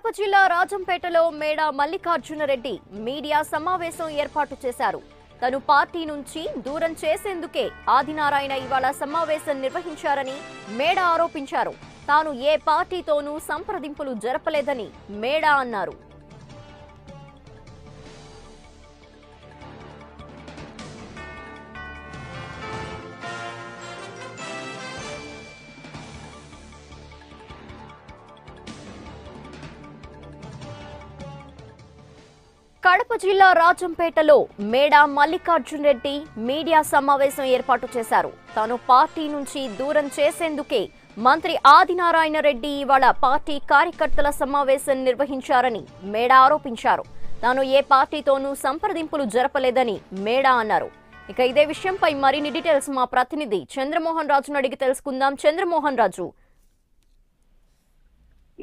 కడప జిల్లా రాజంపేటలో మేడ మల్లికార్జున రెడ్డి మీడియా సమావేశం ఏర్పాటు చేశారు. తను పార్టీ నుంచి దూరం చేసేందుకే ఆదినారాయణ ఇవాళ సమావేశం నిర్వహించారని మేడ ఆరోపించారు. తాను ఏ పార్టీతోనూ సంప్రదింపులు జరపలేదని మేడ అన్నారు. కడప జిల్లా రాజంపేటలో మేడ మల్లికార్జున రెడ్డి మీడియా సమావేశం ఏర్పాటు చేశారు. తాను పార్టీ నుంచి దూరం చేసేందుకే మంత్రి ఆదినారాయణ రెడ్డి ఇవాళ పార్టీ కార్యకర్తల సమావేశం నిర్వహించారని మేడ ఆరోపించారు. తాను ఏ పార్టీతోనూ సంప్రదింపులు జరపలేదని మేడ అన్నారు. ఇక ఇదే విషయంపై మరిన్ని డీటెయిల్స్ మా ప్రతినిధి చంద్రమోహన్ రాజును అడిగి తెలుసుకుందాం. చంద్రమోహన్ రాజు,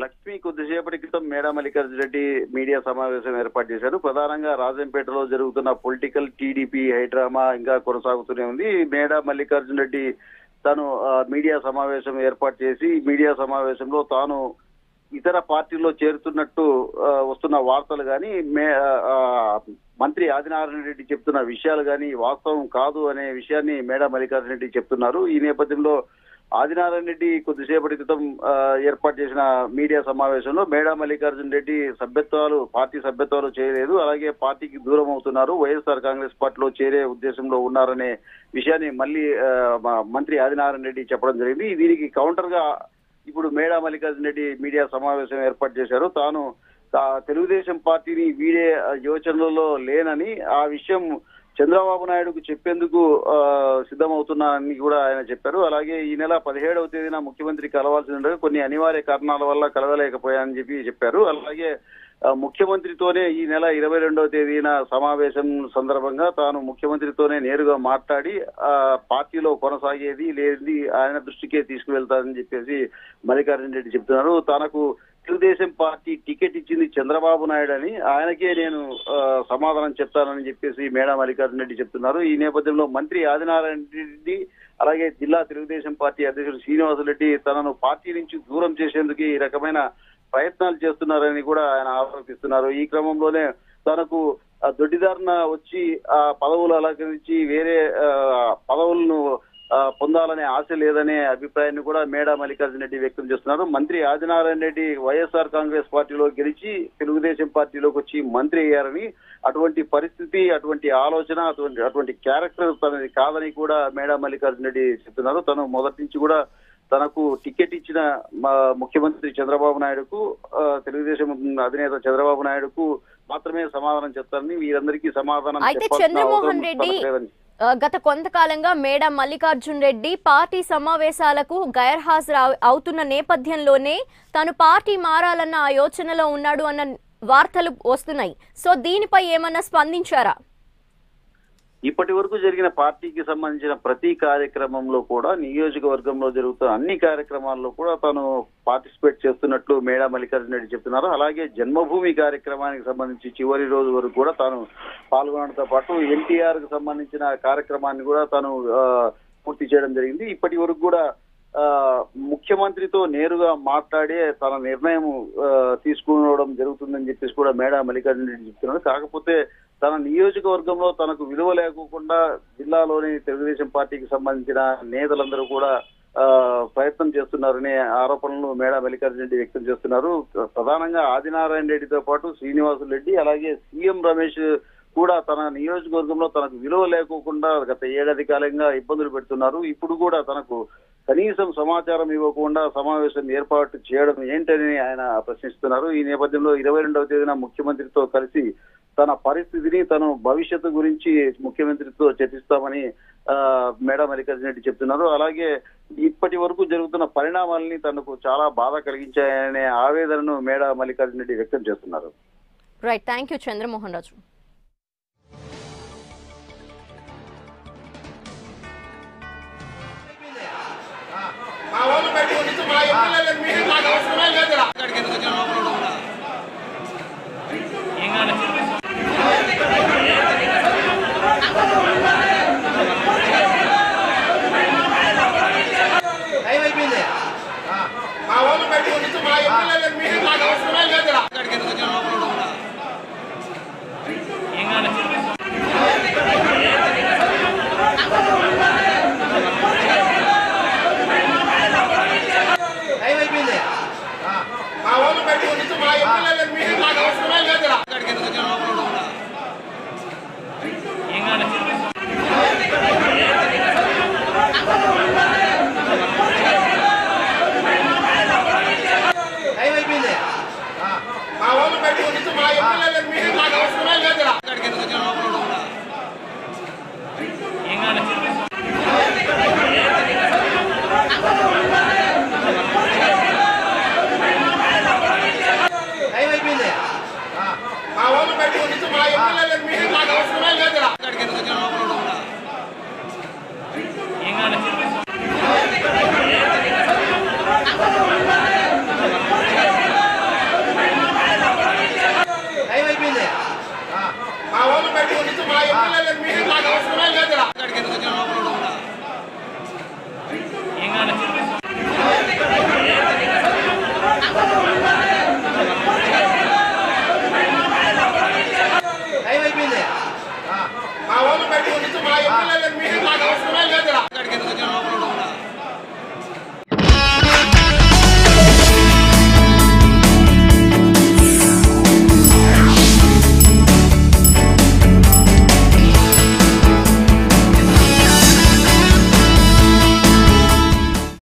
లక్ష్మి కొద్దిసేపటి క్రితం మేడ మల్లికార్జున రెడ్డి మీడియా సమావేశం ఏర్పాటు చేశారు. ప్రధానంగా రాజంపేటలో జరుగుతున్న పొలిటికల్ టీడీపీ హైడ్రామా ఇంకా కొనసాగుతూనే ఉంది. మేడ మల్లికార్జున రెడ్డి తాను మీడియా సమావేశం ఏర్పాటు చేసి మీడియా సమావేశంలో తాను ఇతర పార్టీల్లో చేరుతున్నట్టు వస్తున్న వార్తలు కానీ మంత్రి ఆదినారాయణ రెడ్డి చెప్తున్న విషయాలు కానీ వాస్తవం కాదు అనే విషయాన్ని మేడ మల్లికార్జున రెడ్డి చెప్తున్నారు. ఈ నేపథ్యంలో ఆదినారాయణ రెడ్డి కొద్దిసేపటి క్రితం ఏర్పాటు చేసిన మీడియా సమావేశంలో మేడ మల్లికార్జున రెడ్డి పార్టీ సభ్యత్వాలు చేయలేదు, అలాగే పార్టీకి దూరం అవుతున్నారు, వైఎస్ఆర్ కాంగ్రెస్ పార్టీలో చేరే ఉద్దేశంలో ఉన్నారనే విషయాన్ని మళ్ళీ మంత్రి ఆదినారాయణ రెడ్డి చెప్పడం జరిగింది. దీనికి కౌంటర్ గా ఇప్పుడు మేడ మల్లికార్జున రెడ్డి మీడియా సమావేశం ఏర్పాటు చేశారు. తాను తెలుగుదేశం పార్టీని వీడే యోచనలో లేనని, ఆ విషయం చంద్రబాబు నాయుడుకు చెప్పేందుకు సిద్ధమవుతున్నానని కూడా ఆయన చెప్పారు. అలాగే ఈ నెల 17వ తేదీన ముఖ్యమంత్రి కలవాల్సి ఉండగా కొన్ని అనివార్య కారణాల వల్ల కలవలేకపోయానని చెప్పారు. అలాగే ముఖ్యమంత్రితోనే ఈ నెల 22వ తేదీన సమావేశం సందర్భంగా తాను ముఖ్యమంత్రితోనే నేరుగా మాట్లాడి పార్టీలో కొనసాగేది లేనిది ఆయన దృష్టికే తీసుకువెళ్తానని చెప్పేసి మల్లికార్జున రెడ్డి చెప్తున్నారు. తనకు తెలుగుదేశం పార్టీ టికెట్ ఇచ్చింది చంద్రబాబు నాయుడు అని, ఆయనకే నేను సమాధానం చెప్తానని చెప్పేసి మేడ మల్లికార్జున రెడ్డి చెప్తున్నారు. ఈ నేపథ్యంలో మంత్రి ఆదినారాయణ రెడ్డి అలాగే జిల్లా తెలుగుదేశం పార్టీ అధ్యక్షుడు శ్రీనివాసరెడ్డి తనను పార్టీ నుంచి దూరం చేసేందుకు ఈ రకమైన ప్రయత్నాలు చేస్తున్నారని కూడా ఆయన ఆరోపిస్తున్నారు. ఈ క్రమంలోనే తనకు దొడ్డిదారిన వచ్చి ఆ పదవులు అలంకరించి వేరే పదవులను పొందాలనే ఆశ లేదనే అభిప్రాయాన్ని కూడా మేడ మల్లికార్జున రెడ్డి వ్యక్తం చేస్తున్నారు. మంత్రి ఆదినారాయణ రెడ్డి వైఎస్ఆర్ కాంగ్రెస్ పార్టీలో గెలిచి తెలుగుదేశం పార్టీలోకి వచ్చి మంత్రి అయ్యారని, అటువంటి పరిస్థితి, అటువంటి ఆలోచన, అటువంటి క్యారెక్టర్ తనది కాదని కూడా మేడ మల్లికార్జున రెడ్డి చెప్తున్నారు. తను మొదటి నుంచి కూడా తనకు టికెట్ ఇచ్చిన ముఖ్యమంత్రి చంద్రబాబు నాయుడుకు, తెలుగుదేశం అధినేత చంద్రబాబు నాయుడుకు మాత్రమే సమాధానం చెప్తారని, వీరందరికీ సమాధానం చంద్రమోహన్ రెడ్డి గత కొంతకాలంగా మేడ మల్లికార్జున రెడ్డి పార్టీ సమావేశాలకు గైర్హాజరు అవుతున్న నేపథ్యంలోనే తను పార్టీ మారాలన్న ఆ యోచనలో ఉన్నాడు అన్న వార్తలు వస్తున్నాయి. సో దీనిపై ఏమన్నా స్పందించారా? ఇప్పటి వరకు జరిగిన పార్టీకి సంబంధించిన ప్రతి కార్యక్రమంలో కూడా, నియోజకవర్గంలో జరుగుతున్న అన్ని కార్యక్రమాల్లో కూడా తాను పార్టిసిపేట్ చేస్తున్నట్లు మేడ మల్లికార్జున రెడ్డి చెప్తున్నారు. అలాగే జన్మభూమి కార్యక్రమానికి సంబంధించి చివరి రోజు వరకు కూడా తాను పాల్గొనడంతో పాటు ఎన్టీఆర్ కు సంబంధించిన కార్యక్రమాన్ని కూడా తాను పూర్తి చేయడం జరిగింది. ఇప్పటి వరకు కూడా ముఖ్యమంత్రితో నేరుగా మాట్లాడే తన నిర్ణయం తీసుకోవడం జరుగుతుందని చెప్పేసి కూడా మేడ మల్లికార్జున రెడ్డి చెప్తున్నారు. కాకపోతే తన నియోజకవర్గంలో తనకు విలువ లేకుండా జిల్లాలోని తెలుగుదేశం పార్టీకి సంబంధించిన నేతలందరూ కూడా ప్రయత్నం చేస్తున్నారనే ఆరోపణలు మేడ మల్లికార్జున రెడ్డి వ్యక్తం చేస్తున్నారు. ప్రధానంగా ఆదినారాయణ రెడ్డితో పాటు శ్రీనివాసులు రెడ్డి అలాగే సీఎం రమేష్ కూడా తన నియోజకవర్గంలో తనకు విలువ లేకోకుండా గత ఏడాది కాలంగా ఇబ్బందులు పెడుతున్నారు. ఇప్పుడు కూడా తనకు కనీసం సమాచారం ఇవ్వకుండా సమావేశం ఏర్పాటు చేయడం ఏంటని ఆయన ప్రశ్నిస్తున్నారు. ఈ నేపథ్యంలో 22వ తేదీన ముఖ్యమంత్రితో కలిసి తన పరిస్థితిని, తన భవిష్యత్తు గురించి ముఖ్యమంత్రితో చర్చిస్తామని మేడ మల్లికార్జున రెడ్డి చెప్తున్నారు. అలాగే ఇప్పటి వరకు జరుగుతున్న పరిణామాలని తనకు చాలా బాధ కలిగించాయనే ఆవేదనను మేడ మల్లికార్జున రెడ్డి వ్యక్తం చేస్తున్నారు. రైట్, థ్యాంక్ యూ చంద్రమోహన్ రాజు. మా వాళ్ళు పెట్టుకుంటే మా ఎమ్మెల్యేల మీటింగ్ నాకు అవసరమే లేదు.